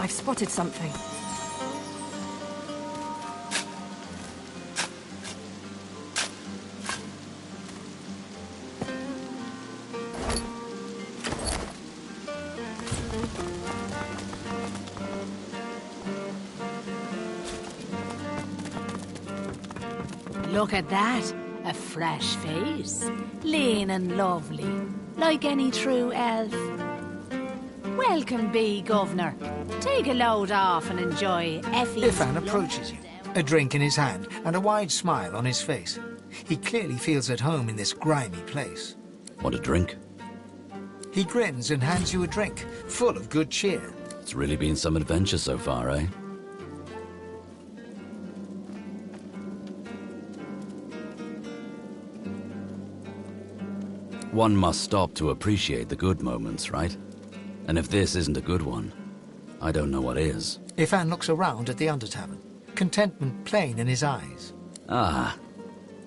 I've spotted something. Look at that. A fresh face. Lean and lovely. Like any true elf. Welcome be, Governor. Take a load off and enjoy Effie's... Ifan approaches you, a drink in his hand and a wide smile on his face. He clearly feels at home in this grimy place. Want a drink? He grins and hands you a drink, full of good cheer. It's really been some adventure so far, eh? One must stop to appreciate the good moments, right? And if this isn't a good one, I don't know what is. Ifan looks around at the Undertavern, contentment plain in his eyes. Ah,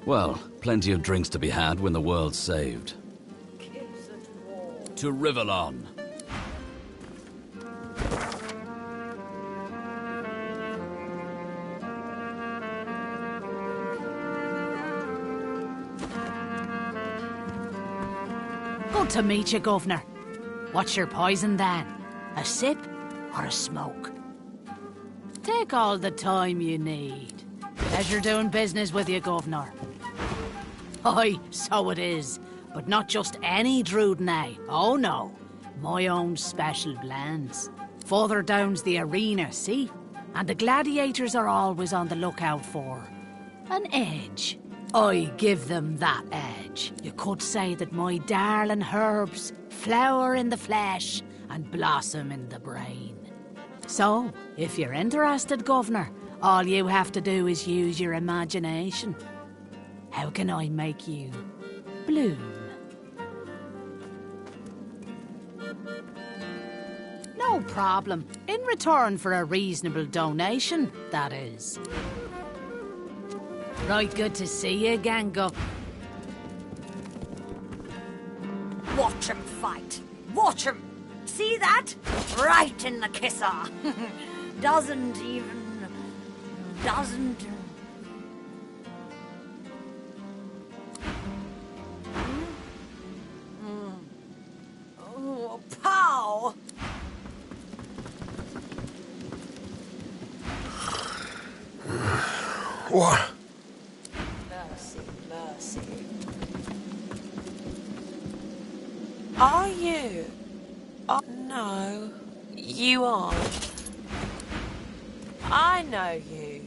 well, plenty of drinks to be had when the world's saved. To Rivalon. Good to meet you, Governor. What's your poison, then? A sip or a smoke? Take all the time you need. Pleasure doing business with you, Governor. Aye, so it is. But not just any Druidnay. Oh, no. My own special blends. Further down's the arena, see? And the gladiators are always on the lookout for an edge. I give them that edge. You could say that my darling herbs flower in the flesh and blossom in the brain. So, if you're interested, Governor, all you have to do is use your imagination. How can I make you bloom? No problem. In return for a reasonable donation, that is. Right, good to see you again, Gov. Watch him fight. Watch him. See that? Right in the kisser. Doesn't... Oh, pow! What? Mercy. Are you? Oh, no, you aren't. I know you.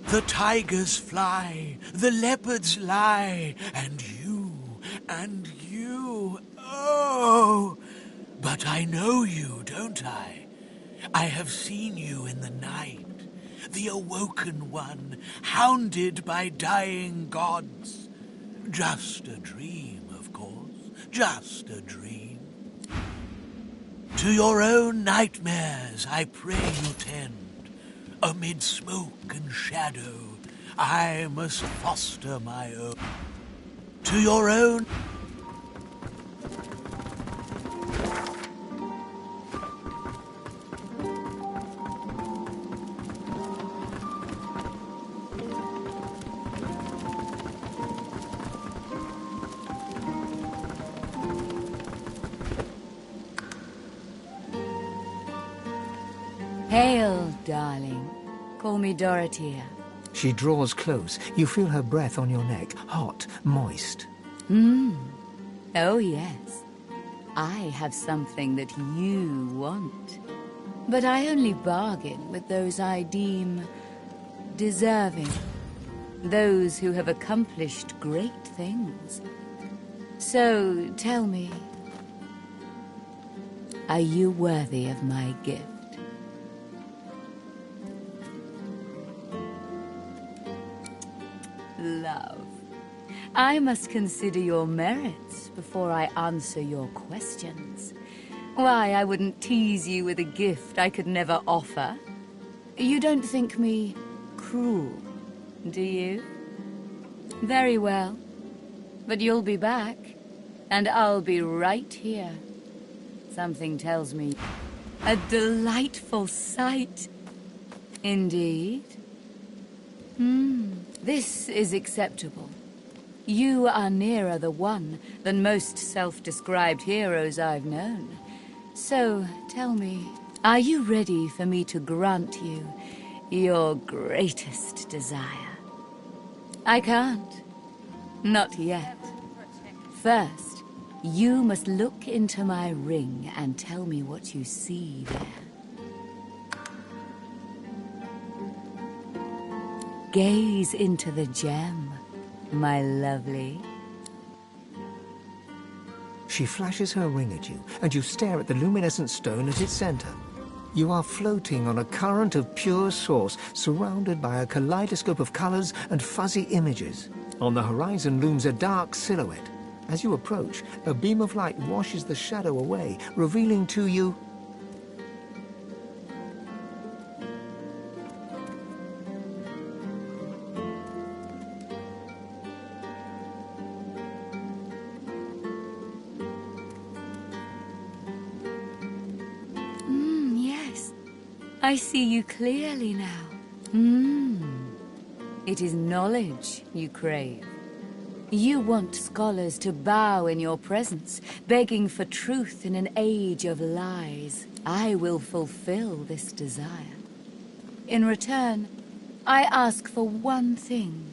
The tigers fly, the leopards lie, and you, oh! But I know you, don't I? I have seen you in the night, the awoken one, hounded by dying gods. Just a dream, of course, just a dream. To your own nightmares I pray you tend. Amid smoke and shadow, I must foster my own. To your own... Hail, darling. Call me Dorothea. She draws close. You feel her breath on your neck, hot, moist. Oh, yes. I have something that you want. But I only bargain with those I deem deserving. Those who have accomplished great things. So, tell me, are you worthy of my gift? Love. I must consider your merits before I answer your questions. Why, I wouldn't tease you with a gift I could never offer. You don't think me cruel, do you? Very well. But you'll be back, and I'll be right here. Something tells me a delightful sight. Indeed. This is acceptable. You are nearer the one than most self-described heroes I've known. So, tell me, are you ready for me to grant you your greatest desire? I can't. Not yet. First, you must look into my ring and tell me what you see there. Gaze into the gem, my lovely. She flashes her ring at you, and you stare at the luminescent stone at its center. You are floating on a current of pure source, surrounded by a kaleidoscope of colors and fuzzy images. On the horizon looms a dark silhouette. As you approach, a beam of light washes the shadow away, revealing to you... Yes. I see you clearly now. It is knowledge you crave. You want scholars to bow in your presence, begging for truth in an age of lies. I will fulfill this desire. In return, I ask for one thing.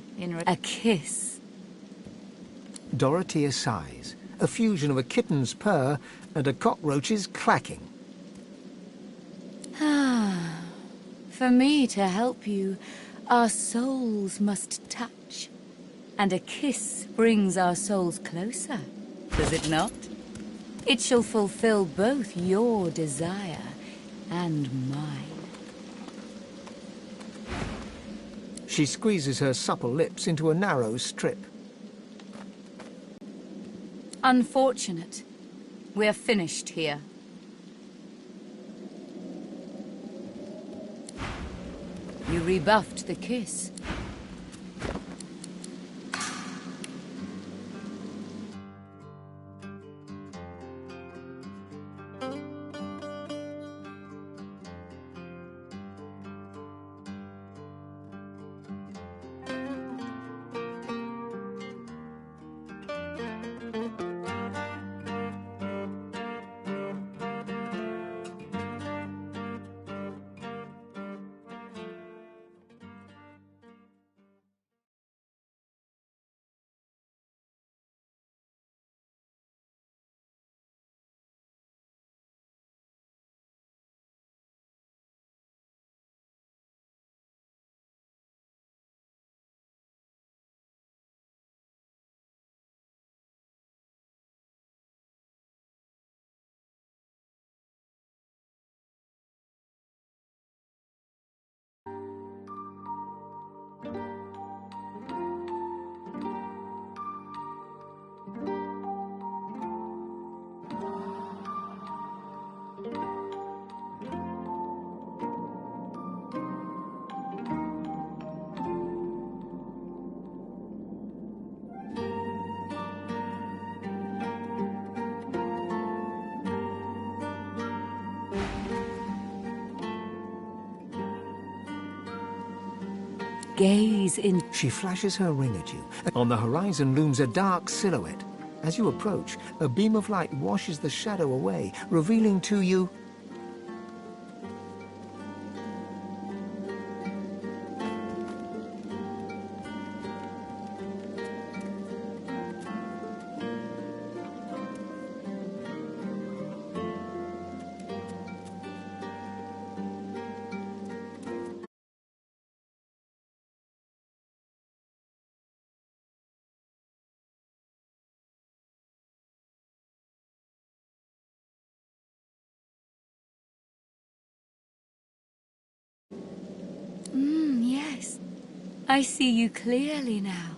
A kiss. Dorothea sighs, a fusion of a kitten's purr and a cockroach's clacking. For me to help you, our souls must touch. And a kiss brings our souls closer, does it not? It shall fulfill both your desire and mine. She squeezes her supple lips into a narrow strip. Unfortunate. We're finished here. You rebuffed the kiss. Gaze in... She flashes her ring at you. On the horizon looms a dark silhouette. As you approach, a beam of light washes the shadow away, revealing to you... Yes. I see you clearly now.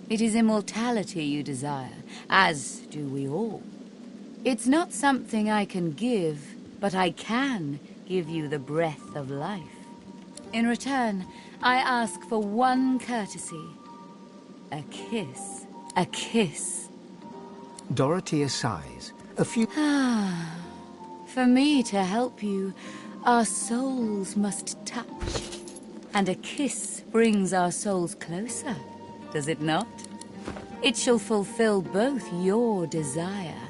It is immortality you desire, as do we all. It's not something I can give, but I can give you the breath of life. In return, I ask for one courtesy. A kiss. A kiss. Dorothea sighs. A few... For me to help you, our souls must touch. And a kiss brings our souls closer, does it not? It shall fulfill both your desire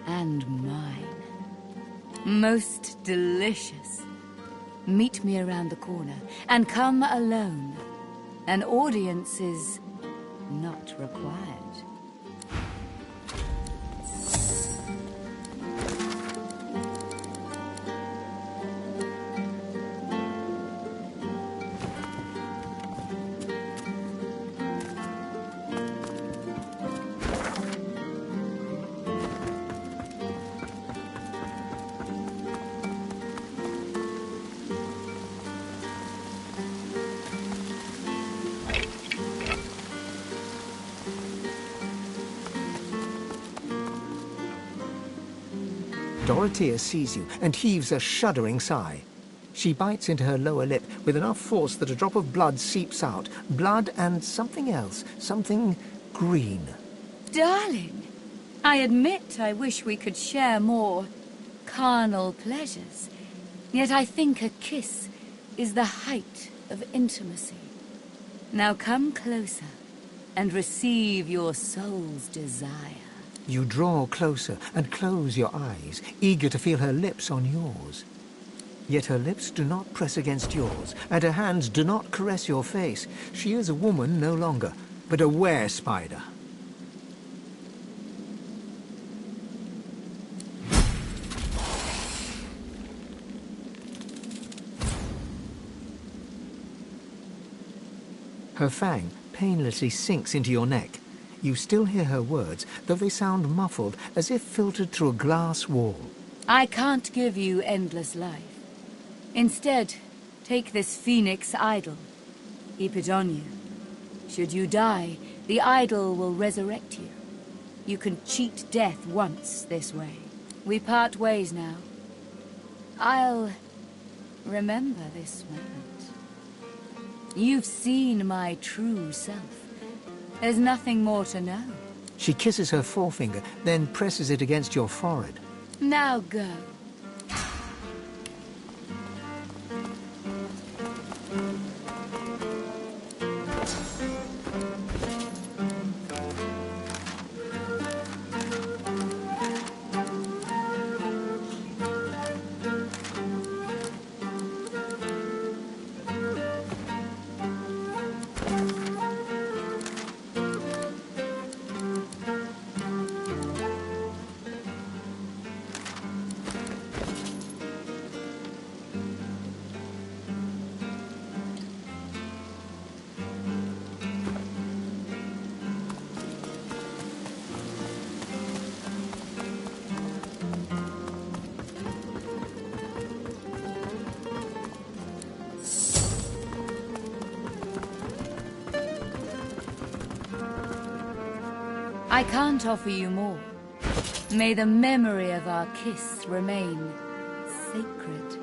and mine. Most delicious. Meet me around the corner, and come alone. An audience is not required. Dorothea sees you and heaves a shuddering sigh. She bites into her lower lip with enough force that a drop of blood seeps out. Blood and something else. Something green. Darling, I admit I wish we could share more carnal pleasures. Yet I think a kiss is the height of intimacy. Now come closer and receive your soul's desire. You draw closer and close your eyes, eager to feel her lips on yours. Yet her lips do not press against yours, and her hands do not caress your face. She is a woman no longer, but a were-spider. Her fang painlessly sinks into your neck. You still hear her words, though they sound muffled, as if filtered through a glass wall. I can't give you endless life. Instead, take this phoenix idol. Keep it on you. Should you die, the idol will resurrect you. You can cheat death once this way. We part ways now. I'll remember this moment. You've seen my true self. There's nothing more to know. She kisses her forefinger, then presses it against your forehead. Now go. I can't offer you more. May the memory of our kiss remain sacred.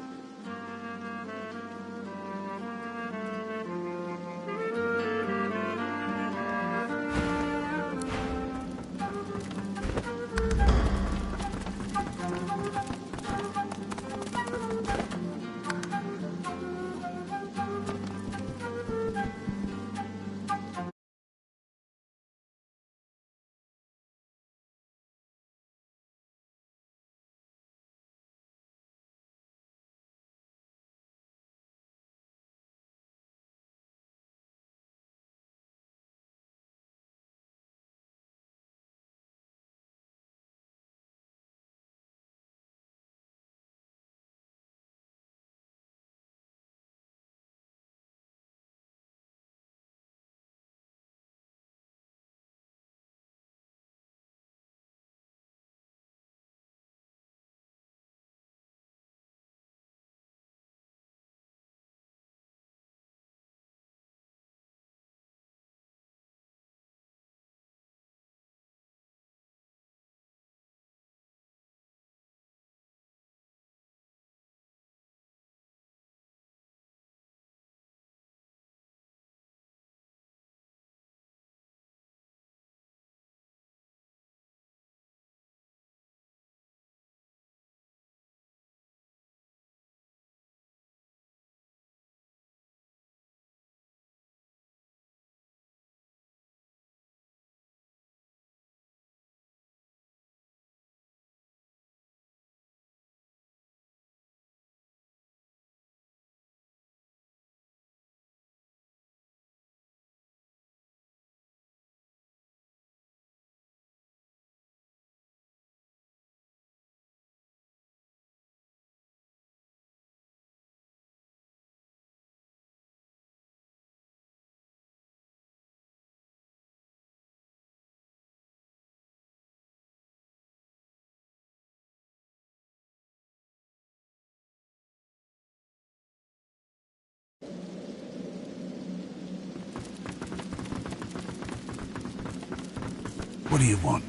What do you want?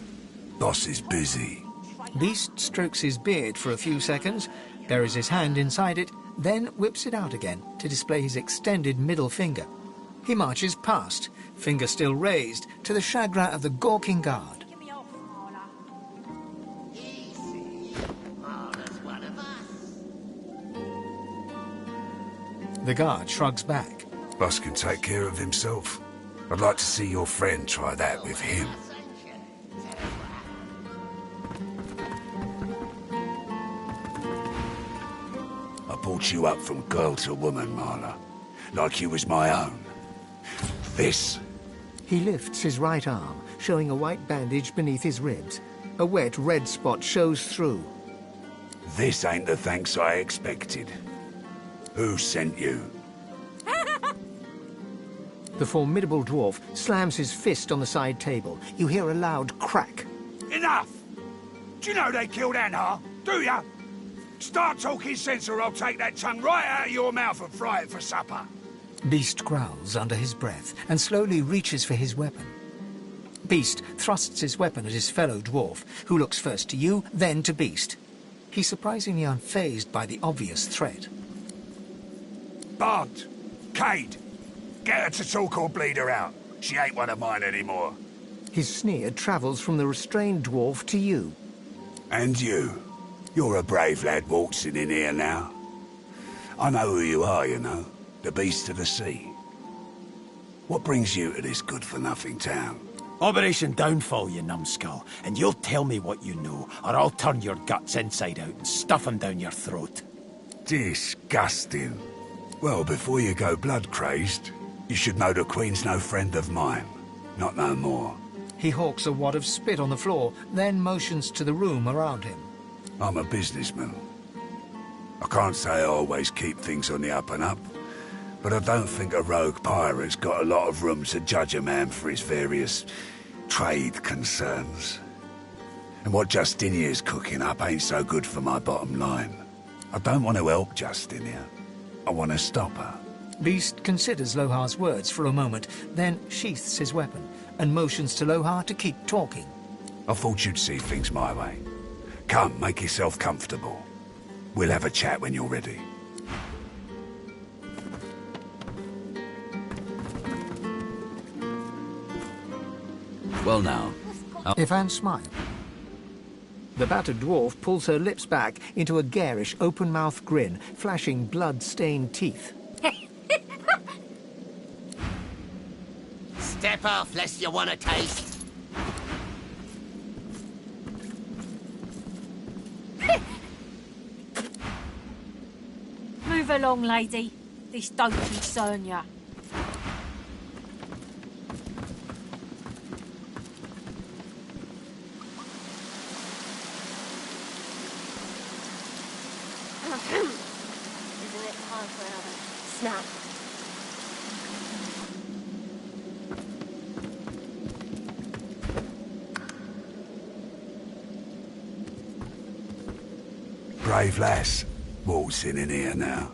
Boss is busy. Beast strokes his beard for a few seconds, buries his hand inside it, then whips it out again to display his extended middle finger. He marches past, finger still raised, to the chagrin of the gawking guard. Get me off, Marla. The guard shrugs back. Boss can take care of himself. I'd like to see your friend try that with him. I brought you up from girl to woman, Marla. Like you was my own. This. He lifts his right arm, showing a white bandage beneath his ribs. A wet red spot shows through. This ain't the thanks I expected. Who sent you? The formidable dwarf slams his fist on the side table. You hear a loud crack. Enough! Do you know they killed Anna? Do ya? Start talking sense or I'll take that tongue right out of your mouth and fry it for supper. Beast growls under his breath and slowly reaches for his weapon. Beast thrusts his weapon at his fellow dwarf, who looks first to you, then to Beast. He's surprisingly unfazed by the obvious threat. Bart! Cade! Get her to talk or bleed her out. She ain't one of mine anymore. His sneer travels from the restrained dwarf to you. And you. You're a brave lad waltzing in here now. I know who you are, you know. The beast of the sea. What brings you to this good-for-nothing town? Operation Downfall, you numbskull. And you'll tell me what you know, or I'll turn your guts inside out and stuff them down your throat. Disgusting. Well, before you go blood-crazed, you should know the Queen's no friend of mine. Not no more. He hawks a wad of spit on the floor, then motions to the room around him. I'm a businessman. I can't say I always keep things on the up and up, but I don't think a rogue pirate's got a lot of room to judge a man for his various trade concerns. And what Justinia's cooking up ain't so good for my bottom line. I don't want to help Justinia. I want to stop her. Beast considers Lohar's words for a moment, then sheaths his weapon and motions to Lohar to keep talking. I thought you'd see things my way. Come, make yourself comfortable. We'll have a chat when you're ready. Well now, Ivan smiles. The battered dwarf pulls her lips back into a garish, open-mouthed grin, flashing blood-stained teeth. Step off, lest you want a taste. Move along, lady. This don't concern ya. Isn't it time for another snack? Brave lass, waltzing in here now.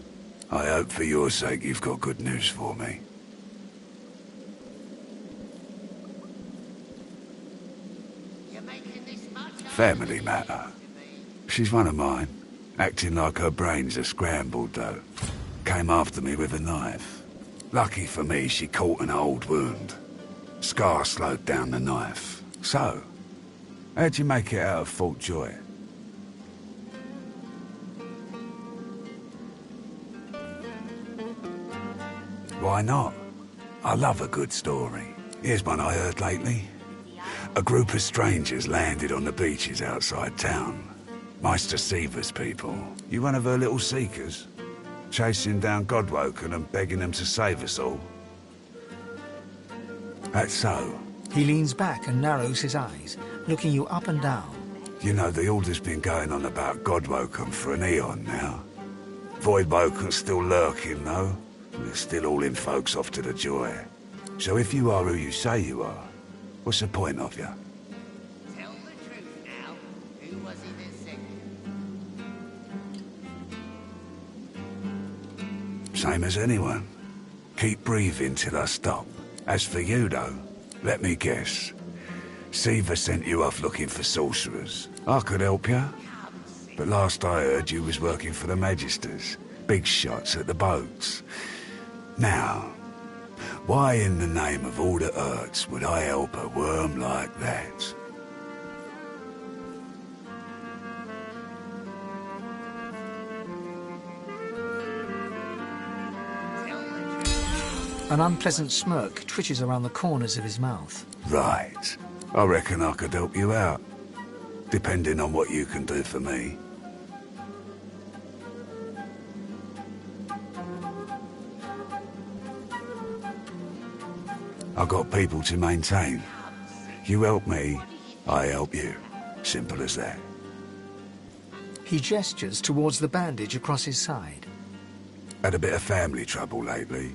I hope for your sake you've got good news for me. You're making this much? Family matter. She's one of mine. Acting like her brains are scrambled, though. Came after me with a knife. Lucky for me, she caught an old wound. Scar slowed down the knife. So, how'd you make it out of Fort Joy? Why not? I love a good story. Here's one I heard lately. A group of strangers landed on the beaches outside town. Meister Seaver's people. You one of her little seekers? Chasing down Godwoken and begging them to save us all? That's so. He leans back and narrows his eyes, looking you up and down. You know, the order's been going on about Godwoken for an eon now. Voidwoken's still lurking, though. We're still hauling folks off to the Joy. So if you are who you say you are, what's the point of you? Tell the truth now. Who was it that sent you? same as anyone. Keep breathing till I stop. As for you, though, let me guess. Siva sent you off looking for sorcerers. I could help you. But last I heard, you was working for the Magisters. Big shots at the boats. Now, why in the name of all the hurts would I help a worm like that? An unpleasant smirk twitches around the corners of his mouth. Right. I reckon I could help you out. Depending on what you can do for me. I got people to maintain. You help me, I help you. Simple as that. He gestures towards the bandage across his side. Had a bit of family trouble lately.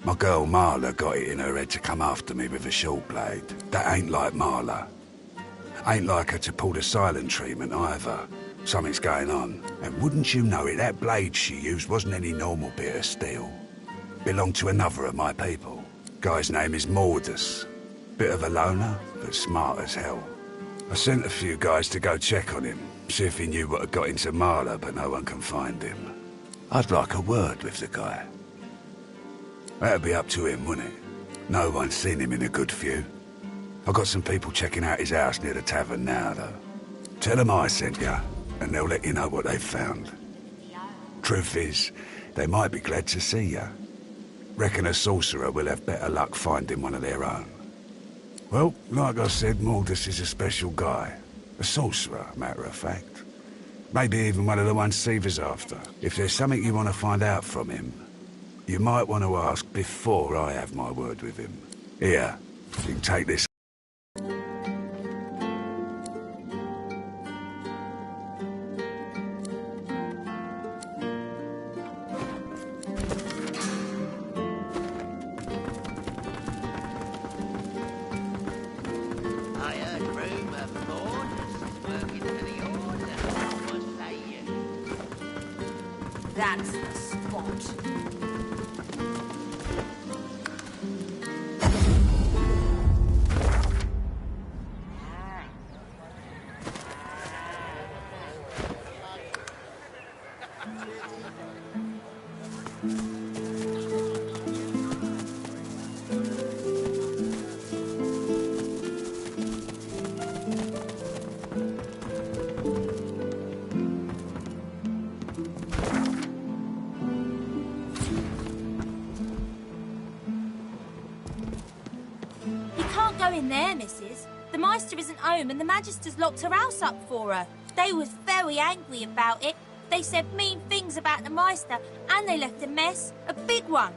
My girl Marla got it in her head to come after me with a short blade. That ain't like Marla. Ain't like her to pull the silent treatment either. Something's going on. And wouldn't you know it, that blade she used wasn't any normal bit of steel. Belonged to another of my people. Guy's name is Mordus. Bit of a loner, but smart as hell. I sent a few guys to go check on him, see if he knew what had got into Marla, but no one can find him. I'd like a word with the guy. That'd be up to him, wouldn't it? No one's seen him in a good few. I've got some people checking out his house near the tavern now, though. Tell them I sent you, and they'll let you know what they've found. Truth is, they might be glad to see you. Reckon a sorcerer will have better luck finding one of their own. Well, like I said, Mordus is a special guy. A sorcerer, matter of fact. Maybe even one of the ones Siva's after. If there's something you want to find out from him, you might want to ask before I have my word with him. Here, you can take this. I heard rumour Mordus is working for the Order. What say you? That's the spot. Go in there, missus. The Meister isn't home and the Magister's locked her house up for her. They was very angry about it. They said mean things about the Meister and they left a mess, a big one.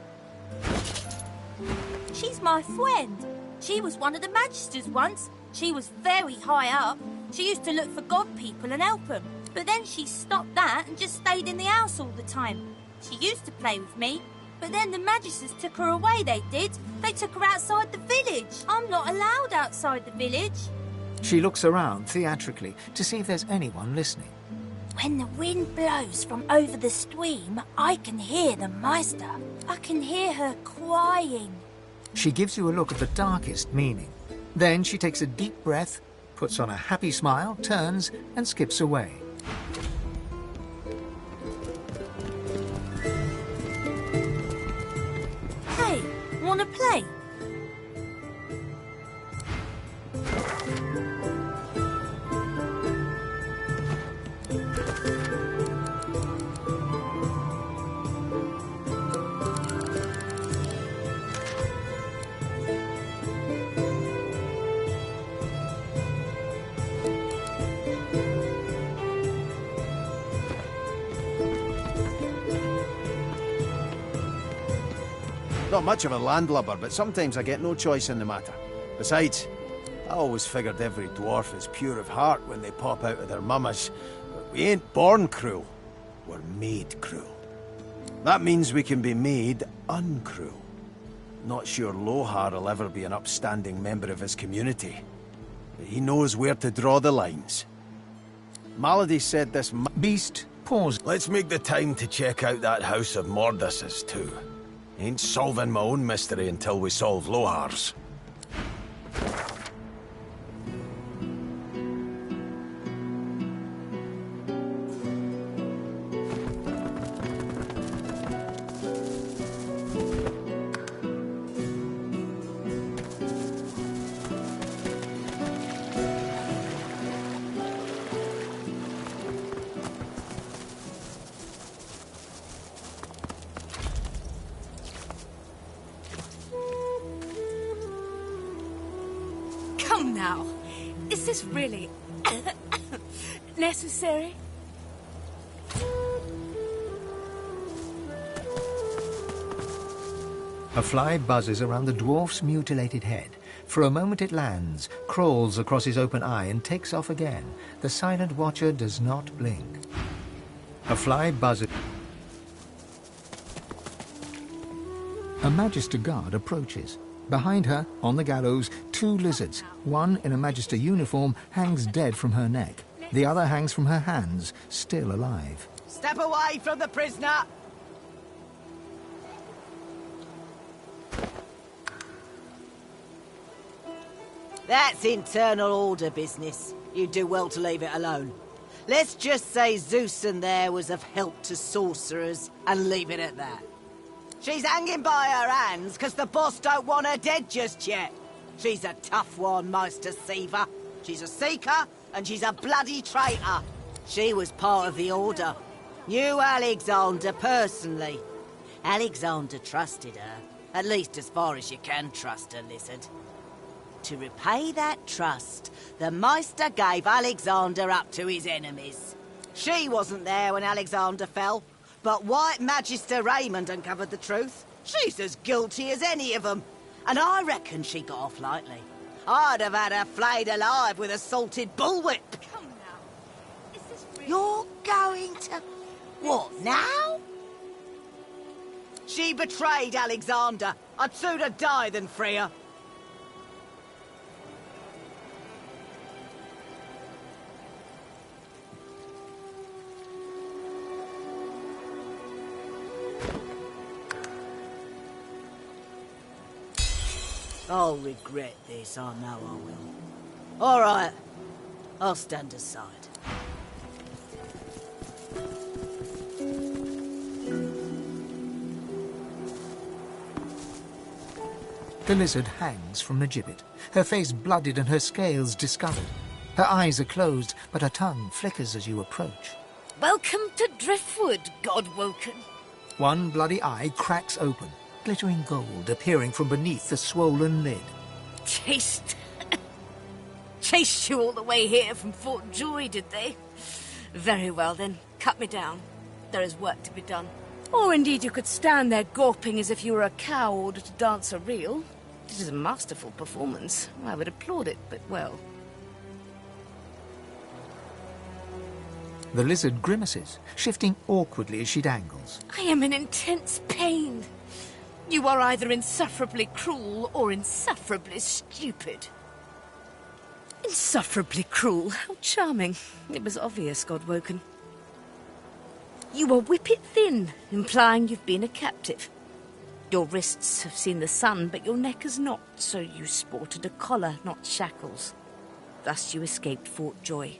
She's my friend. She was one of the Magisters once. She was very high up. She used to look for God people and help them. But then she stopped that and just stayed in the house all the time. She used to play with me. But then the Magisters took her away, they did. They took her outside the village. I'm not allowed outside the village. She looks around theatrically to see if there's anyone listening. When the wind blows from over the stream, I can hear the Meister. I can hear her crying. She gives you a look of the darkest meaning. Then she takes a deep breath, puts on a happy smile, turns and skips away. Hey, wanna play? Not much of a landlubber, but sometimes I get no choice in the matter. Besides, I always figured every dwarf is pure of heart when they pop out of their mummas. But we ain't born cruel, we're made cruel. That means we can be made uncruel. Not sure Lohar will ever be an upstanding member of his community. But he knows where to draw the lines. Malady said this Beast pause. Let's make the time to check out that house of Mordas's too. Ain't solving my own mystery until we solve Lohar's. Come now. Is this really necessary? A fly buzzes around the dwarf's mutilated head. For a moment it lands, crawls across his open eye and takes off again. The silent watcher does not blink. A fly buzzes. A Magister guard approaches. Behind her, on the gallows, 2 lizards. One in a Magister uniform hangs dead from her neck. The other hangs from her hands, still alive. Step away from the prisoner! That's internal order business. You do well to leave it alone. Let's just say Zeus and there was of help to sorcerers, and leave it at that. She's hanging by her hands because the boss don't want her dead just yet. She's a tough one, Meister Seaver. She's a seeker, and she's a bloody traitor. She was part of the Order. Knew Alexander personally. Alexander trusted her, at least as far as you can trust a lizard. To repay that trust, the Meister gave Alexander up to his enemies. She wasn't there when Alexander fell, but White Magister Raymond uncovered the truth. She's as guilty as any of them, and I reckon she got off lightly. I'd have had her flayed alive with a salted bullwhip. Come now. Is this really... You're going to... what, now? She betrayed Alexander. I'd sooner die than free her. I'll regret this, I know I will. All right, I'll stand aside. The lizard hangs from the gibbet, her face blooded and her scales discoloured. Her eyes are closed, but her tongue flickers as you approach. Welcome to Driftwood, God-woken. One bloody eye cracks open, glittering gold appearing from beneath the swollen lid. Chased you all the way here from Fort Joy, did they? Very well then, cut me down. There is work to be done. Or indeed you could stand there gawping as if you were a cow ordered to dance a reel. It is a masterful performance. I would applaud it, but well. The lizard grimaces, shifting awkwardly as she dangles. I am in intense pain. You are either insufferably cruel or insufferably stupid. Insufferably cruel? How charming. It was obvious, God-woken. You are whippet thin, implying you've been a captive. Your wrists have seen the sun, but your neck has not, so you sported a collar, not shackles. Thus you escaped Fort Joy.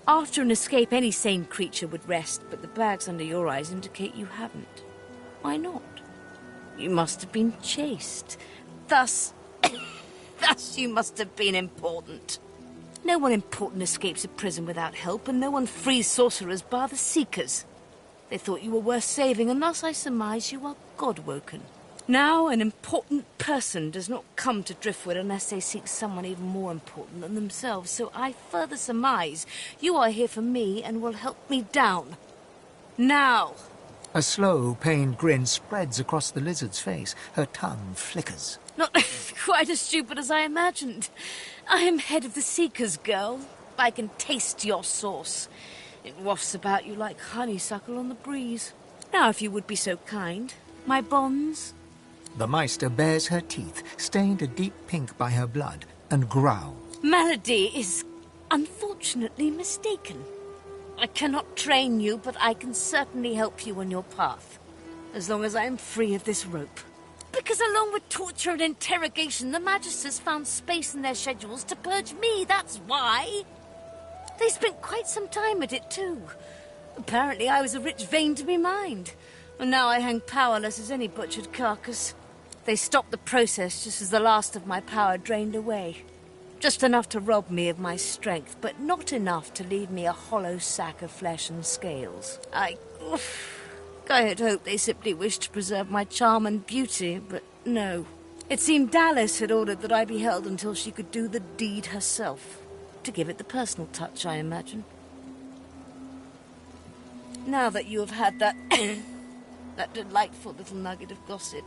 After an escape, any sane creature would rest, but the bags under your eyes indicate you haven't. Why not? You must have been chased. Thus you must have been important. No one important escapes a prison without help, and no one frees sorcerers bar the Seekers. They thought you were worth saving, and thus I surmise you are God-woken. Now, an important person does not come to Driftwood unless they seek someone even more important than themselves, so I further surmise you are here for me and will help me down. Now! A slow, pained grin spreads across the lizard's face. Her tongue flickers. Not quite as stupid as I imagined. I am head of the Seekers, girl. I can taste your sauce. It wafts about you like honeysuckle on the breeze. Now, if you would be so kind, my bonds... The Meister bares her teeth, stained a deep pink by her blood, and growls. Malady is unfortunately mistaken. I cannot train you, but I can certainly help you on your path. As long as I am free of this rope. Because along with torture and interrogation, the Magisters found space in their schedules to purge me, that's why. They spent quite some time at it, too. Apparently I was a rich vein to be mined. And now I hang powerless as any butchered carcass. They stopped the process just as the last of my power drained away. Just enough to rob me of my strength, but not enough to leave me a hollow sack of flesh and scales. I had hoped they simply wished to preserve my charm and beauty, but no. It seemed Dallas had ordered that I be held until she could do the deed herself. To give it the personal touch, I imagine. Now that you have had that... that delightful little nugget of gossip,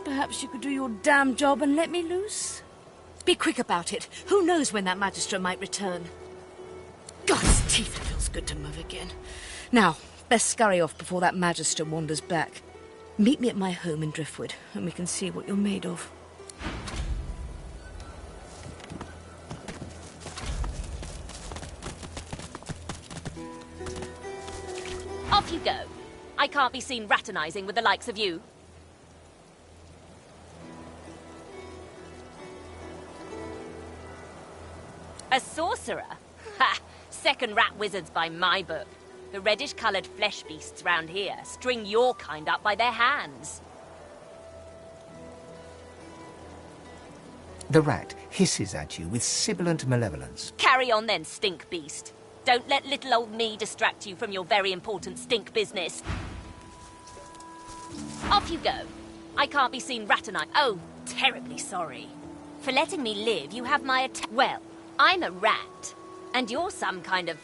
perhaps you could do your damn job and let me loose? Be quick about it. Who knows when that Magister might return? God's teeth, it feels good to move again. Now, best scurry off before that Magister wanders back. Meet me at my home in Driftwood, and we can see what you're made of. Off you go. I can't be seen raternizing with the likes of you. A sorcerer? Ha! Second rat wizards by my book. The reddish-coloured flesh beasts round here string your kind up by their hands. The rat hisses at you with sibilant malevolence. Carry on then, stink beast. Don't let little old me distract you from your very important stink business. Off you go. I can't be seen raternizing. Oh, terribly sorry. For letting me live, you have my well, I'm a rat, and you're some kind of,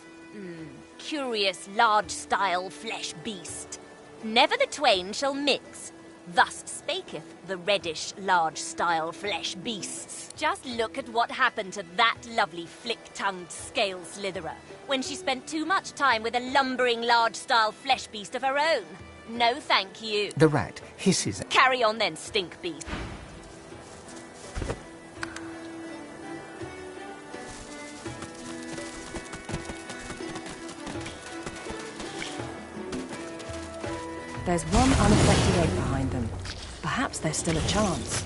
curious, large-style flesh beast. Never the twain shall mix. Thus spaketh the reddish, large-style flesh beasts. Just look at what happened to that lovely flick-tongued scale slitherer when she spent too much time with a lumbering, large-style flesh beast of her own. No thank you. The rat hisses. Carry on then, stink beast. There's one unaffected egg behind them. Perhaps there's still a chance.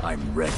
I'm ready.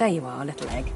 There you are, little egg.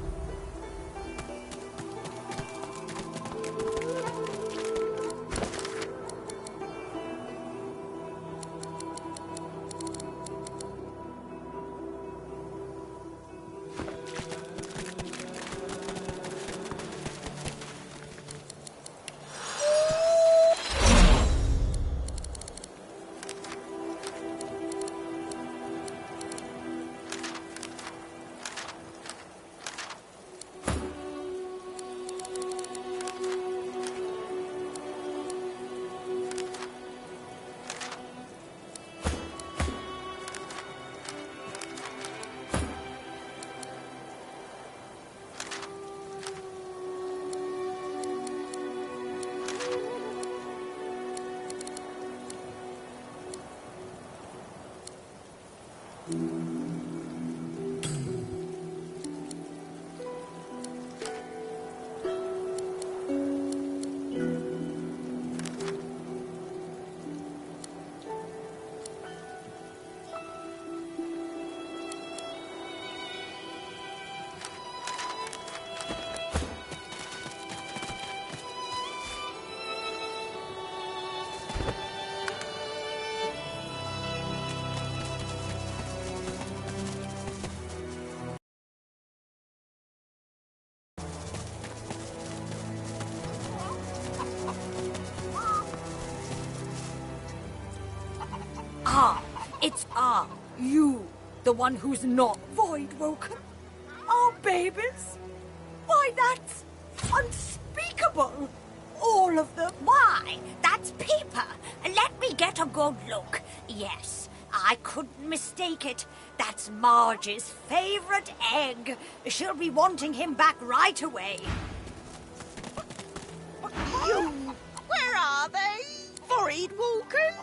It's you, the one who's not void-woken. Our babies? Why, that's unspeakable. All of them. Why? That's Peeper. Let me get a good look. Yes, I couldn't mistake it. That's Marge's favourite egg. She'll be wanting him back right away. Where are they? Void-woken?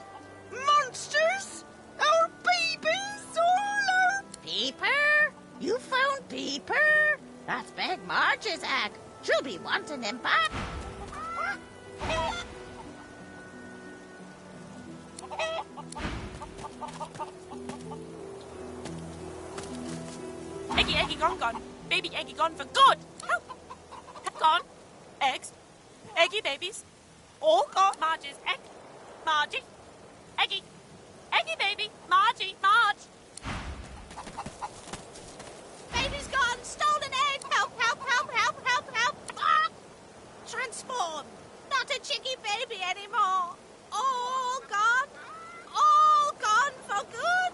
Monsters? Our babies? All our... Peeper? You found Peeper? That's Big Marge's egg. She'll be wanting him back. Eggy, gone. Baby Eggy gone for good. Gone. Eggs. Eggy babies. All gone. Marge's egg. Margie. Eggy. Eggy baby. Margie. Marge. Baby's gone. Stolen egg. Help. Ah! Transform. Not a chicky baby anymore. All gone. All gone for good.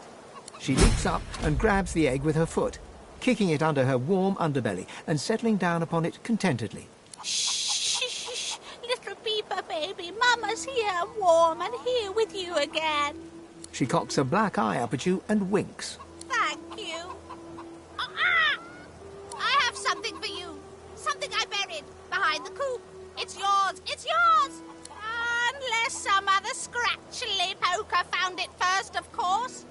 She leaps up and grabs the egg with her foot, kicking it under her warm underbelly and settling down upon it contentedly. Shh, little Peeper baby. Mama's here, warm and here with you again. She cocks a black eye up at you and winks. Thank you. I have something for you. Something I buried behind the coop. It's yours. It's yours. Unless some other scratchily poker found it first, of course.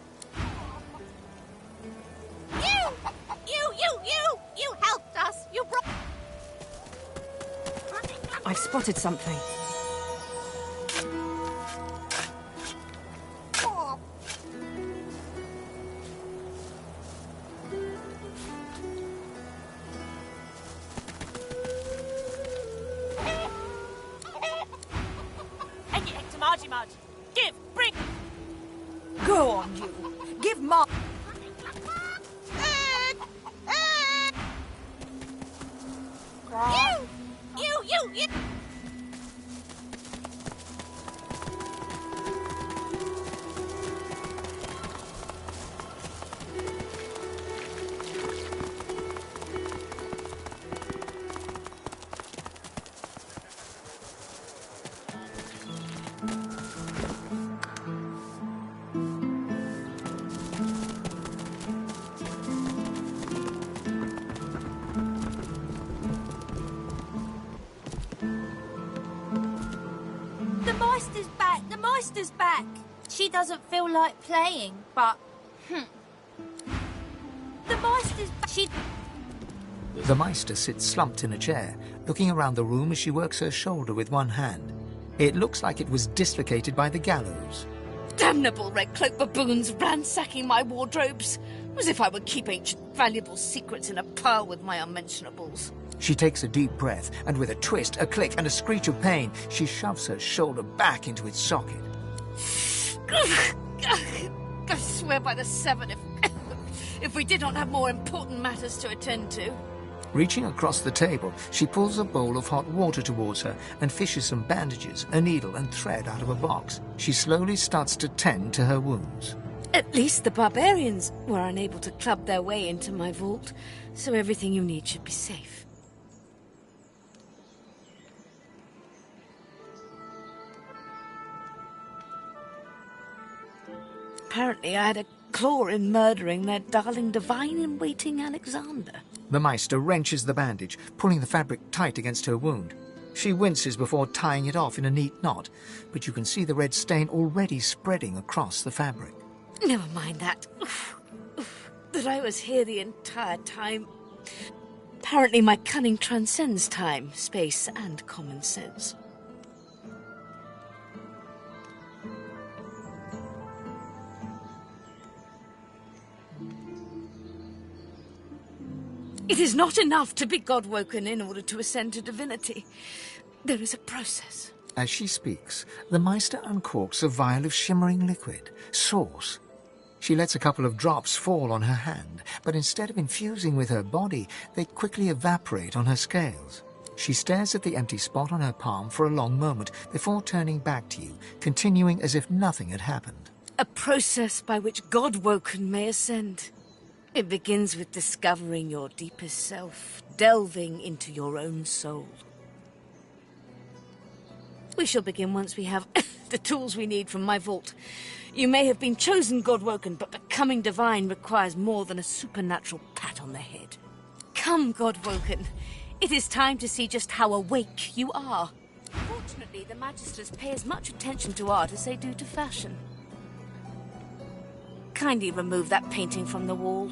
You helped us. You brought... I've spotted something. Eggy egg to Margie. Give, bring. Go on, you. Give Marge... You! The Meister's back. She doesn't feel like playing, but... The Meister's back. The Meister sits slumped in a chair, looking around the room as she works her shoulder with one hand. It looks like it was dislocated by the gallows. damnable red cloak baboons ransacking my wardrobes, as if I would keep ancient valuable secrets in a pile with my unmentionables. She takes a deep breath, and with a twist, a click, and a screech of pain, she shoves her shoulder back into its socket. I swear by the seven, if we did not have more important matters to attend to. Reaching across the table, she pulls a bowl of hot water towards her and fishes some bandages, a needle, and thread out of a box. She slowly starts to tend to her wounds. At least the barbarians were unable to club their way into my vault, so everything you need should be safe. Apparently I had a claw in murdering their darling divine-in-waiting Alexander. The Meister wrenches the bandage, pulling the fabric tight against her wound. She winces before tying it off in a neat knot, but you can see the red stain already spreading across the fabric. Never mind that. That I was here the entire time. Apparently my cunning transcends time, space, and common sense. It is not enough to be God-woken in order to ascend to divinity. There is a process. As she speaks, the Meister uncorks a vial of shimmering liquid, sauce. She lets a couple of drops fall on her hand, but instead of infusing with her body, they quickly evaporate on her scales. She stares at the empty spot on her palm for a long moment before turning back to you, continuing as if nothing had happened. A process by which God-woken may ascend. It begins with discovering your deepest self, delving into your own soul. We shall begin once we have the tools we need from my vault. You may have been chosen God-woken, but becoming divine requires more than a supernatural pat on the head. Come, God-woken. It is time to see just how awake you are. Fortunately, the Magisters pay as much attention to art as they do to fashion. Kindly remove that painting from the wall.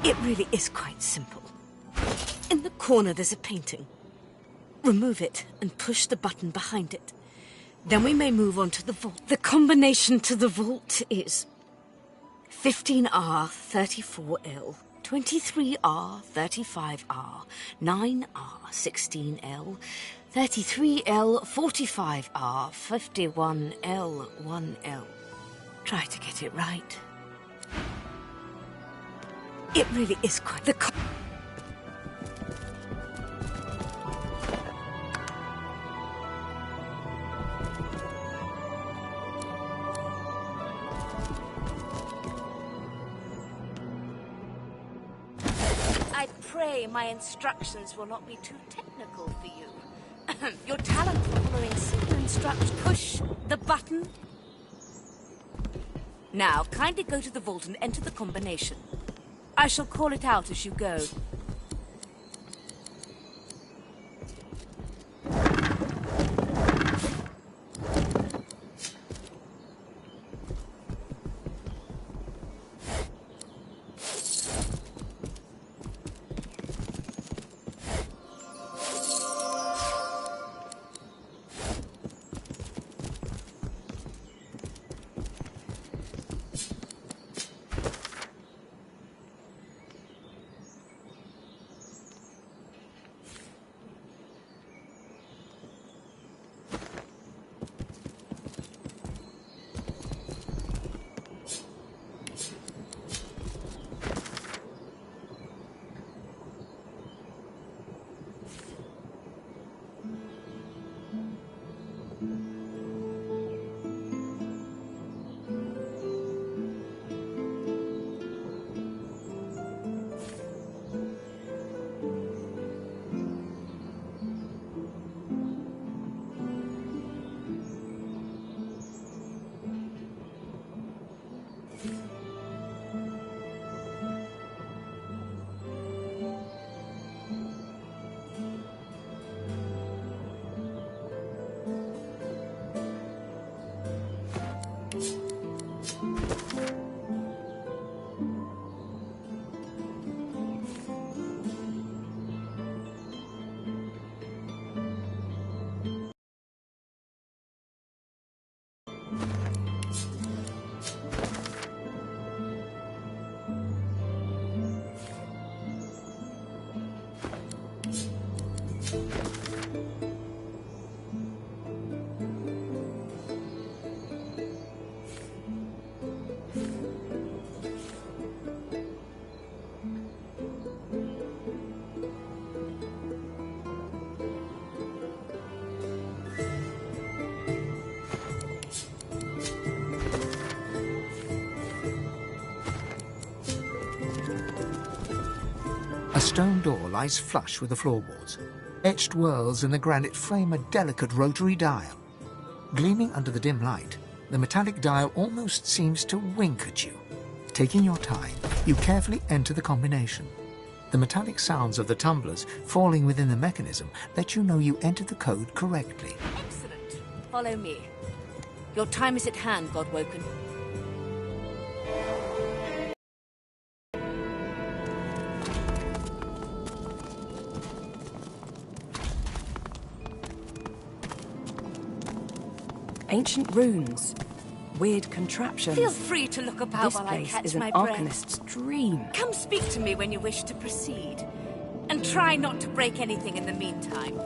It really is quite simple. In the corner there's a painting. Remove it and push the button behind it. Then we may move on to the vault. The combination to the vault is 15R 34L, 23R 35R, 9R 16L, 33L 45R, 51L 1L. Try to get it right. It really is quite the... I pray my instructions will not be too technical for you. Your talent for following simple instructions. Push the button. Now, kindly go to the vault and enter the combination. I shall call it out as you go. A stone door lies flush with the floorboards. Etched whorls in the granite frame a delicate rotary dial. Gleaming under the dim light, the metallic dial almost seems to wink at you. Taking your time, you carefully enter the combination. The metallic sounds of the tumblers falling within the mechanism let you know you entered the code correctly. Excellent. Follow me. Your time is at hand, Godwoken. Ancient runes. Weird contraptions. Feel free to look about This while I place catch is my an breath. alchemist's dream. Come speak to me when you wish to proceed. And try not to break anything in the meantime.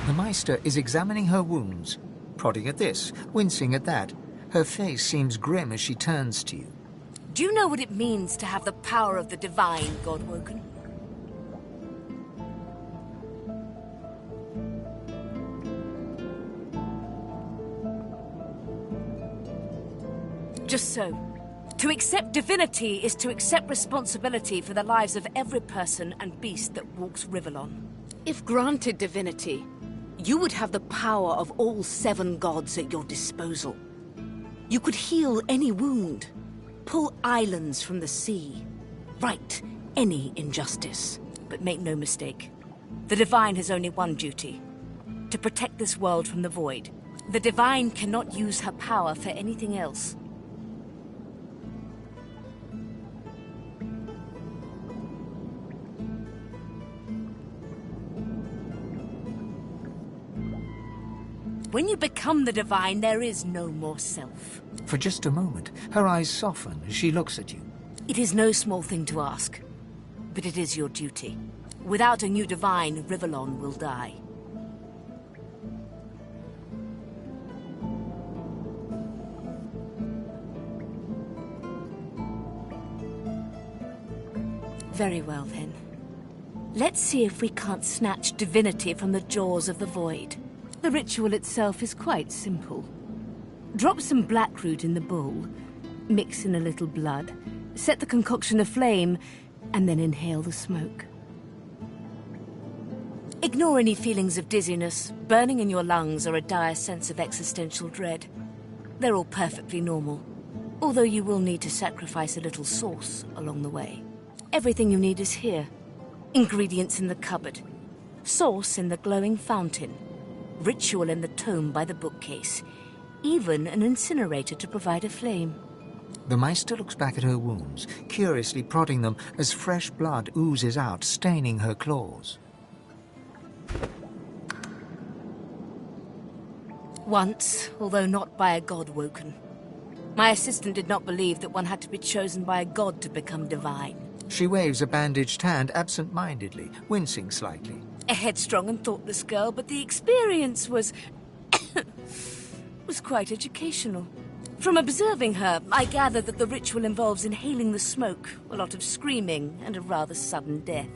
The Meister is examining her wounds, prodding at this, wincing at that. Her face seems grim as she turns to you. Do you know what it means to have the power of the divine, Godwoken? Just so. To accept divinity is to accept responsibility for the lives of every person and beast that walks Rivellon. If granted divinity, you would have the power of all 7 gods at your disposal. You could heal any wound, pull islands from the sea, right any injustice. But make no mistake, the Divine has only one duty: to protect this world from the Void. The Divine cannot use her power for anything else. When you become the Divine, there is no more self. For just a moment, her eyes soften as she looks at you. It is no small thing to ask, but it is your duty. Without a new Divine, Rivellon will die. Very well, then. Let's see if we can't snatch Divinity from the jaws of the void. The ritual itself is quite simple. Drop some blackroot in the bowl, mix in a little blood, set the concoction aflame, and then inhale the smoke. Ignore any feelings of dizziness, burning in your lungs, or a dire sense of existential dread. They're all perfectly normal, although you will need to sacrifice a little sauce along the way. Everything you need is here. Ingredients in the cupboard, sauce in the glowing fountain, ritual in the tome by the bookcase, even an incinerator to provide a flame. The Meister looks back at her wounds, curiously prodding them as fresh blood oozes out, staining her claws. Once, although not by a god woken. My assistant did not believe that one had to be chosen by a god to become divine. She waves a bandaged hand absent-mindedly, wincing slightly. A headstrong and thoughtless girl, but the experience was... was quite educational. From observing her, I gather that the ritual involves inhaling the smoke, a lot of screaming, and a rather sudden death.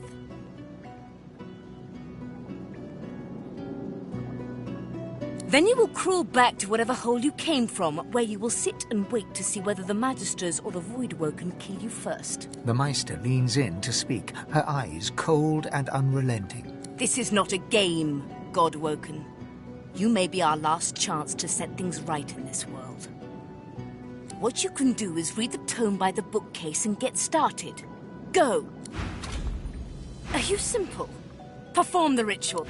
Then you will crawl back to whatever hole you came from, where you will sit and wait to see whether the Magisters or the Voidwoken kill you first. The Meister leans in to speak, her eyes cold and unrelenting. This is not a game, Godwoken. You may be our last chance to set things right in this world. What you can do is read the tome by the bookcase and get started. Go! Are you simple? Perform the ritual.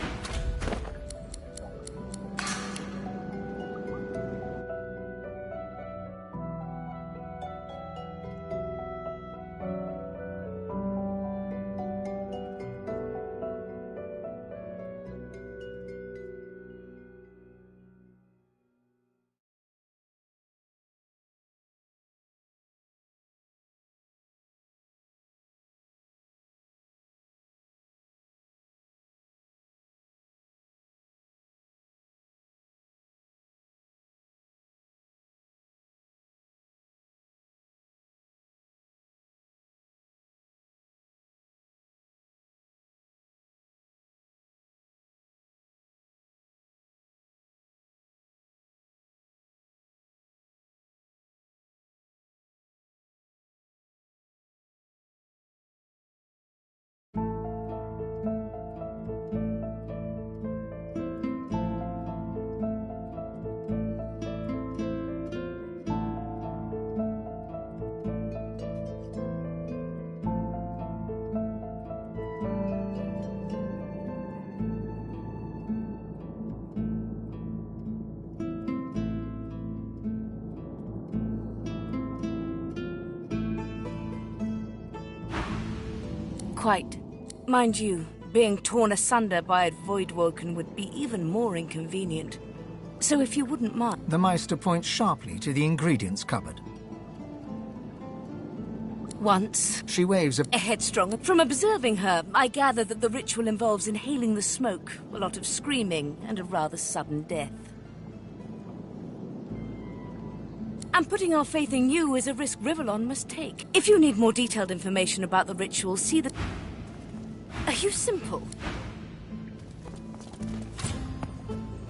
Quite. Mind you, being torn asunder by a Voidwoken would be even more inconvenient. So if you wouldn't mind... The Meister points sharply to the ingredients cupboard. Once... She waves a headstrong... From observing her, I gather that the ritual involves inhaling the smoke, a lot of screaming, and a rather sudden death. And putting our faith in you is a risk Rivellon must take. If you need more detailed information about the ritual, see the... Are you simple?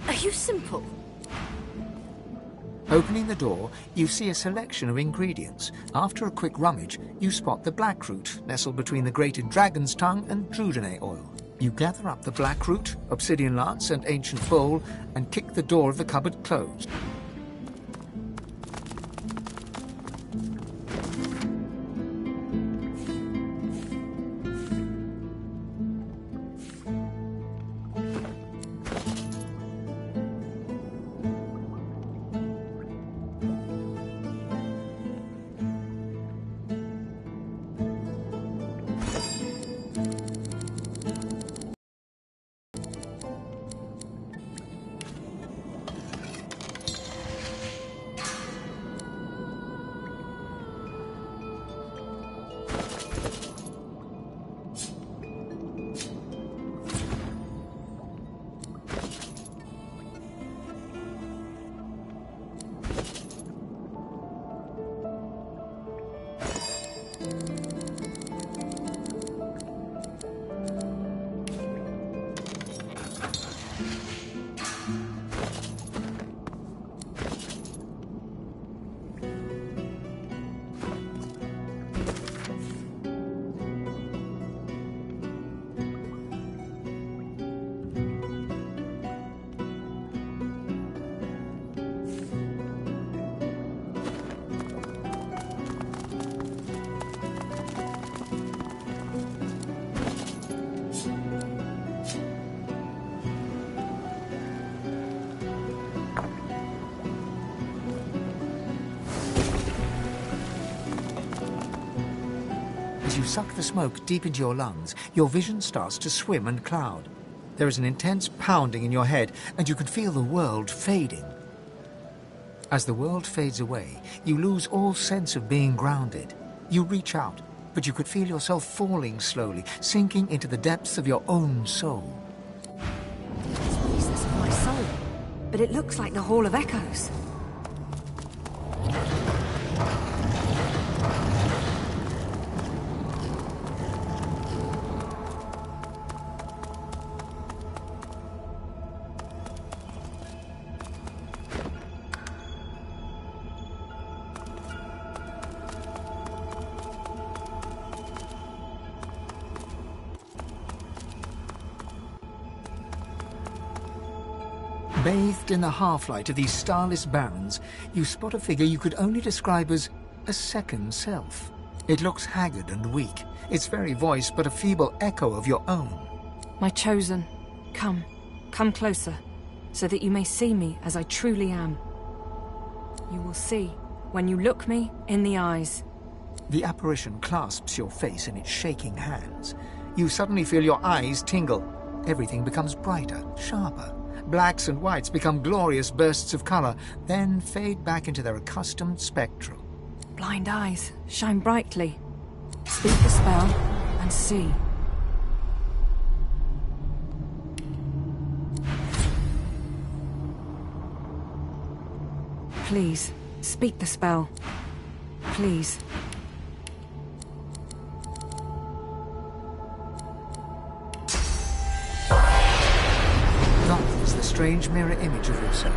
Are you simple? Opening the door, you see a selection of ingredients. After a quick rummage, you spot the blackroot, nestled between the grated dragon's tongue and Drudenay oil. You gather up the blackroot, obsidian lance, and ancient bowl, and kick the door of the cupboard closed. you suck the smoke deep into your lungs, your vision starts to swim and cloud. There is an intense pounding in your head, and you can feel the world fading. As the world fades away, you lose all sense of being grounded. You reach out, but you could feel yourself falling slowly, sinking into the depths of your own soul. It's voices of my soul, but it looks like the Hall of Echoes. Bathed in the half-light of these starless barrens, you spot a figure you could only describe as a second self. It looks haggard and weak, its very voice but a feeble echo of your own. My chosen, come closer, so that you may see me as I truly am. You will see when you look me in the eyes. The apparition clasps your face in its shaking hands. You suddenly feel your eyes tingle. Everything becomes brighter, sharper. Blacks and whites become glorious bursts of color, then fade back into their accustomed spectrum. Blind eyes, shine brightly. Speak the spell and see. Please, speak the spell. Please. Strange mirror image of yourself.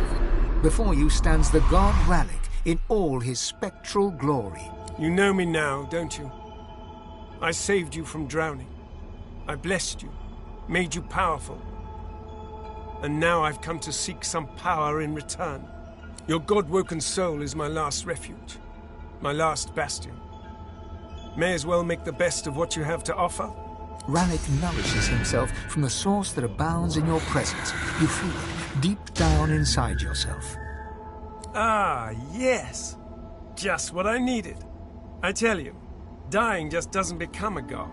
Before you stands the god Rallic in all his spectral glory. You know me now, don't you? I saved you from drowning. I blessed you, made you powerful. And now I've come to seek some power in return. Your god-woken soul is my last refuge, my last bastion. May as well make the best of what you have to offer. Rallic nourishes himself from the source that abounds in your presence. You feel it deep down inside yourself. Ah, yes. Just what I needed. I tell you, dying just doesn't become a god.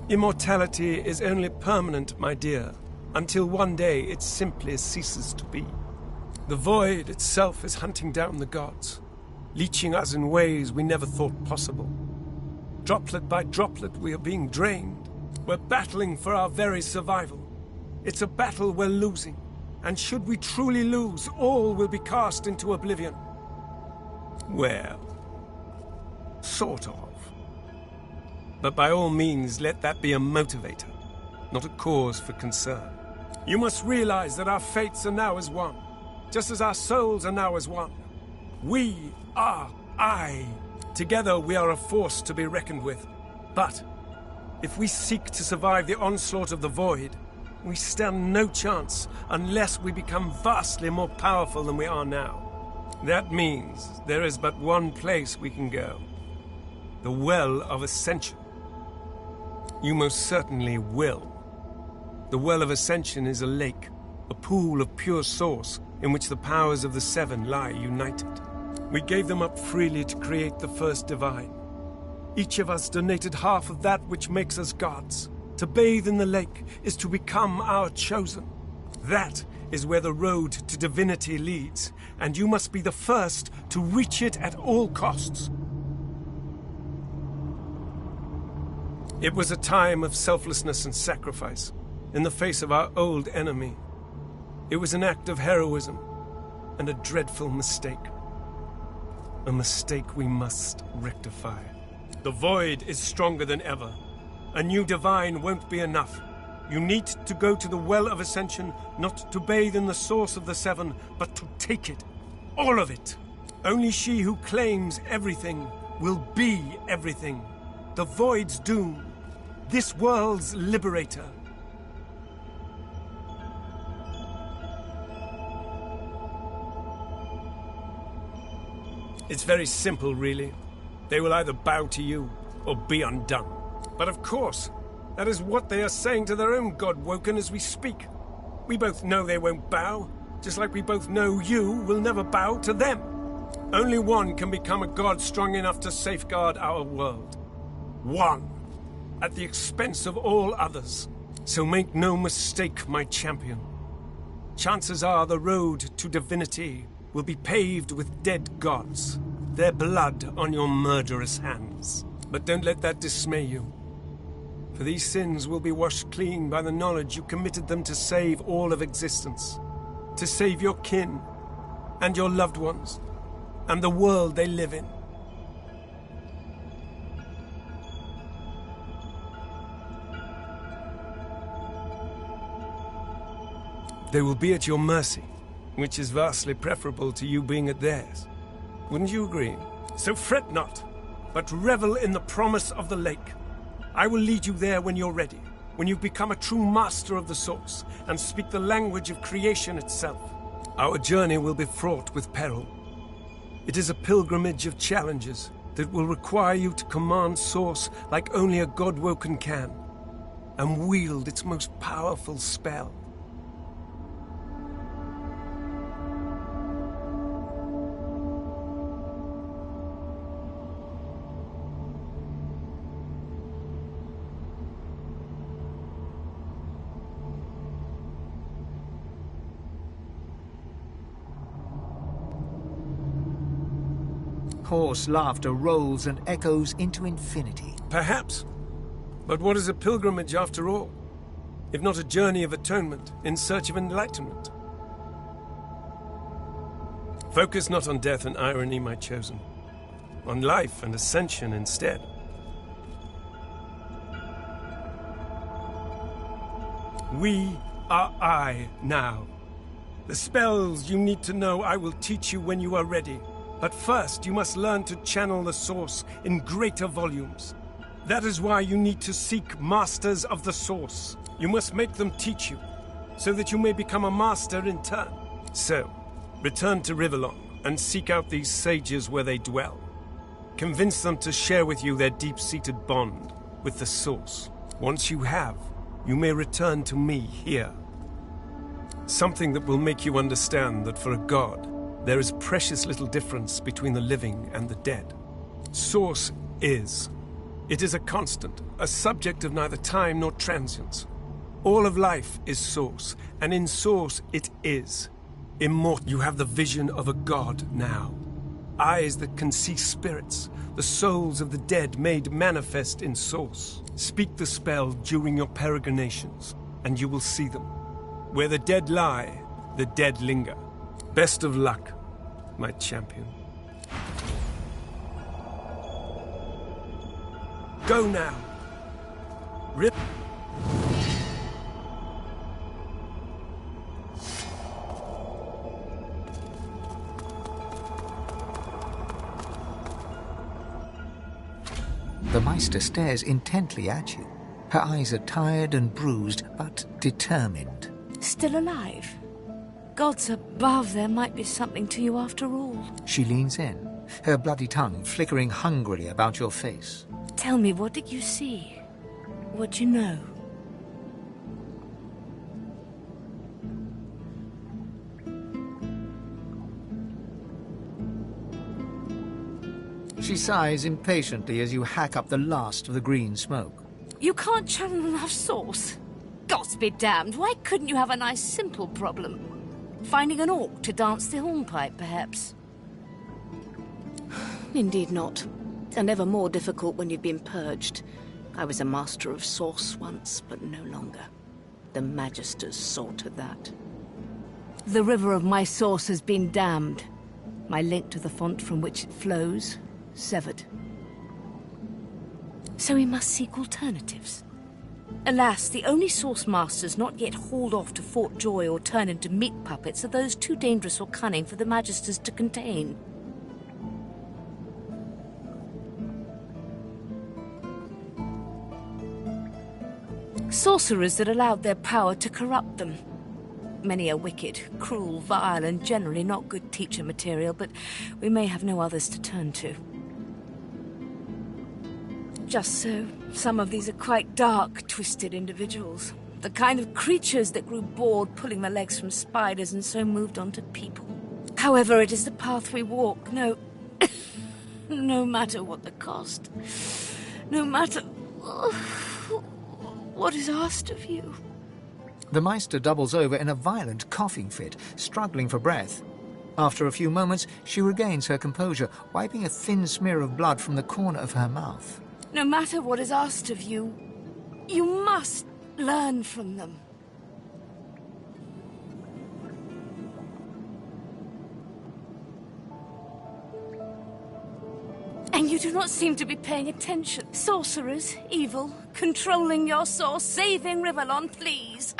Immortality is only permanent, my dear, until one day it simply ceases to be. The void itself is hunting down the gods, leeching us in ways we never thought possible. Droplet by droplet, we are being drained. We're battling for our very survival. It's a battle we're losing, and should we truly lose, all will be cast into oblivion. Well, sort of. But by all means, let that be a motivator, not a cause for concern. You must realize that our fates are now as one, just as our souls are now as one. We are I. Together we are a force to be reckoned with. But if we seek to survive the onslaught of the void, we stand no chance unless we become vastly more powerful than we are now. That means there is but one place we can go. The Well of Ascension. You most certainly will. The Well of Ascension is a lake, a pool of pure source in which the powers of the Seven lie united. We gave them up freely to create the first divine. Each of us donated half of that which makes us gods. To bathe in the lake is to become our chosen. That is where the road to divinity leads, and you must be the first to reach it at all costs. It was a time of selflessness and sacrifice, in the face of our old enemy. It was an act of heroism, and a dreadful mistake. A mistake we must rectify. The void is stronger than ever. A new divine won't be enough. You need to go to the Well of Ascension, not to bathe in the source of the Seven, but to take it. All of it. Only she who claims everything will be everything. The void's doom. This world's liberator. It's very simple, really. They will either bow to you, or be undone. But of course, that is what they are saying to their own God Woken as we speak. We both know they won't bow. just like we both know you will never bow to them. Only one can become a god strong enough to safeguard our world. One, at the expense of all others. So make no mistake, my champion. Chances are the road to divinity will be paved with dead gods, their blood on your murderous hands. But don't let that dismay you. For these sins will be washed clean by the knowledge you committed them to save all of existence. To save your kin, and your loved ones, and the world they live in. They will be at your mercy, which is vastly preferable to you being at theirs. Wouldn't you agree? So fret not, but revel in the promise of the lake. I will lead you there when you're ready, when you've become a true master of the Source, and speak the language of creation itself. Our journey will be fraught with peril. It is a pilgrimage of challenges that will require you to command Source like only a God-woken can, and wield its most powerful spell. Hoarse laughter rolls and echoes into infinity. Perhaps. But what is a pilgrimage after all? If not a journey of atonement in search of enlightenment? Focus not on death and irony, my chosen. On life and ascension instead. We are I now. The spells you need to know I will teach you when you are ready. But first, you must learn to channel the Source in greater volumes. That is why you need to seek Masters of the Source. You must make them teach you, so that you may become a master in turn. So, return to Rivellon and seek out these sages where they dwell. Convince them to share with you their deep-seated bond with the Source. Once you have, you may return to me here. Something that will make you understand that for a god, there is precious little difference between the living and the dead. Source is. It is a constant, a subject of neither time nor transience. All of life is Source, and in Source it is. Immortal. You have the vision of a god now. Eyes that can see spirits, the souls of the dead made manifest in Source. Speak the spell during your peregrinations, and you will see them. Where the dead lie, the dead linger. Best of luck, my champion. Go now. Rip. The Meister stares intently at you. Her eyes are tired and bruised, but determined. Still alive? Gods above, there might be something to you after all. She leans in, her bloody tongue flickering hungrily about your face. Tell me, what did you see? What do you know? She sighs impatiently as you hack up the last of the green smoke. You can't channel enough Source? Gods be damned, why couldn't you have a nice simple problem? Finding an orc to dance the hornpipe, perhaps? Indeed not. And ever more difficult when you've been purged. I was a master of Source once, but no longer. The Magisters saw to that. The river of my Source has been damned. My link to the font from which it flows, severed. So we must seek alternatives. Alas, the only Source Masters not yet hauled off to Fort Joy or turned into meat puppets are those too dangerous or cunning for the Magisters to contain. Sorcerers that allowed their power to corrupt them. Many are wicked, cruel, vile, and generally not good teacher material, but we may have no others to turn to. Just so, some of these are quite dark, twisted individuals. The kind of creatures that grew bored pulling their legs from spiders and so moved on to people. However, it is the path we walk, no matter what the cost. No matter what is asked of you. The Meister doubles over in a violent coughing fit, struggling for breath. After a few moments, she regains her composure, wiping a thin smear of blood from the corner of her mouth. No matter what is asked of you, you must learn from them. And you do not seem to be paying attention. Sorcerers, evil, controlling your source, saving Rivellon, please.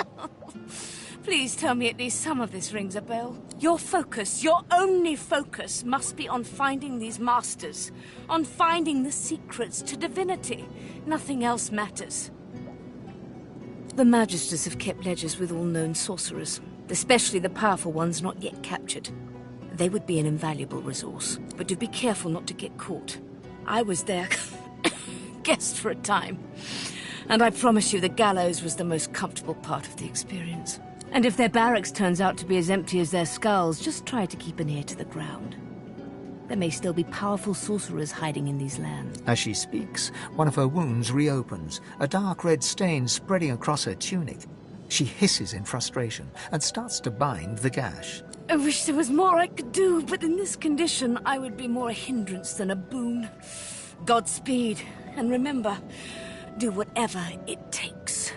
Please tell me at least some of this rings a bell. Your focus, your only focus, must be on finding these masters, on finding the secrets to divinity. Nothing else matters. The Magisters have kept ledgers with all known sorcerers, especially the powerful ones not yet captured. They would be an invaluable resource, but do be careful not to get caught. I was their guest for a time, and I promise you the gallows was the most comfortable part of the experience. And if their barracks turns out to be as empty as their skulls, just try to keep an ear to the ground. There may still be powerful sorcerers hiding in these lands. As she speaks, one of her wounds reopens, a dark red stain spreading across her tunic. She hisses in frustration and starts to bind the gash. I wish there was more I could do, but in this condition, I would be more a hindrance than a boon. Godspeed, and remember, do whatever it takes.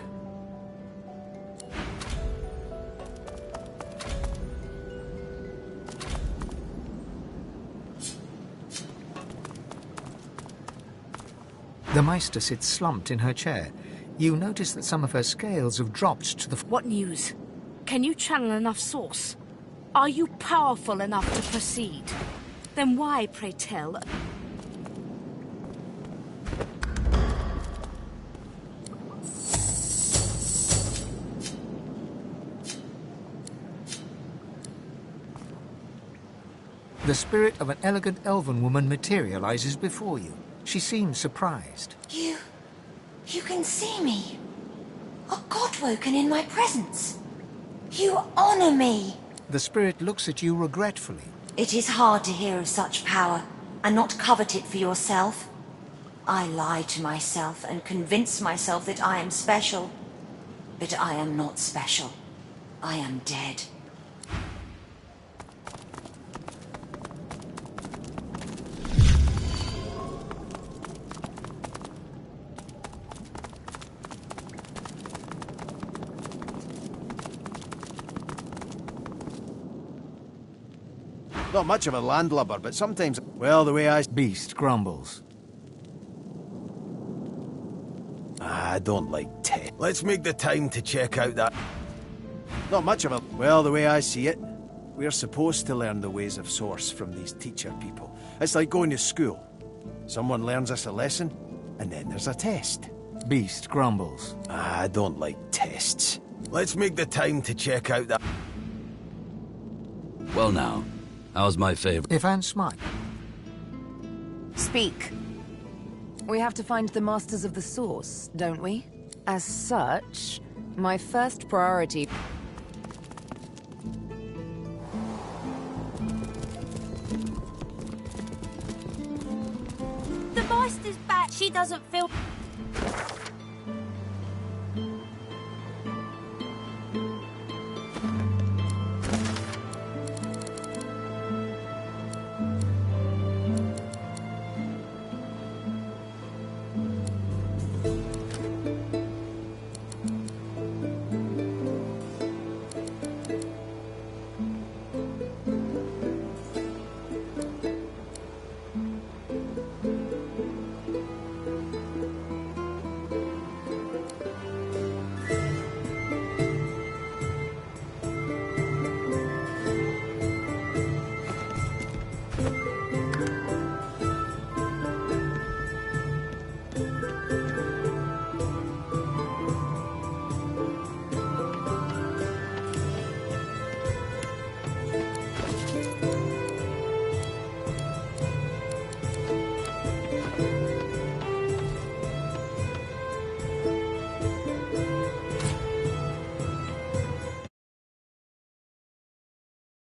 The Meister sits slumped in her chair. You notice that some of her scales have dropped to the... What news? Can you channel enough source? Are you powerful enough to proceed? Then why, pray tell... The spirit of an elegant elven woman materializes before you. She seems surprised. You can see me. A god woken in my presence. You honor me. The spirit looks at you regretfully. It is hard to hear of such power and not covet it for yourself. I lie to myself and convince myself that I am special. But I am not special. I am dead. Not much of a landlubber, but sometimes, well, the way I... Beast grumbles. I don't like tech. Let's make the time to check out that... Not much of a... Well, the way I see it, we're supposed to learn the ways of Source from these teacher people. It's like going to school. Someone learns us a lesson, and then there's a test. Beast grumbles. I don't like tests. Let's make the time to check out that... Well now, how's my favorite? Ivan smiled. Speak. We have to find the Masters of the Source, don't we? As such, my first priority... The Meister's back. She doesn't feel...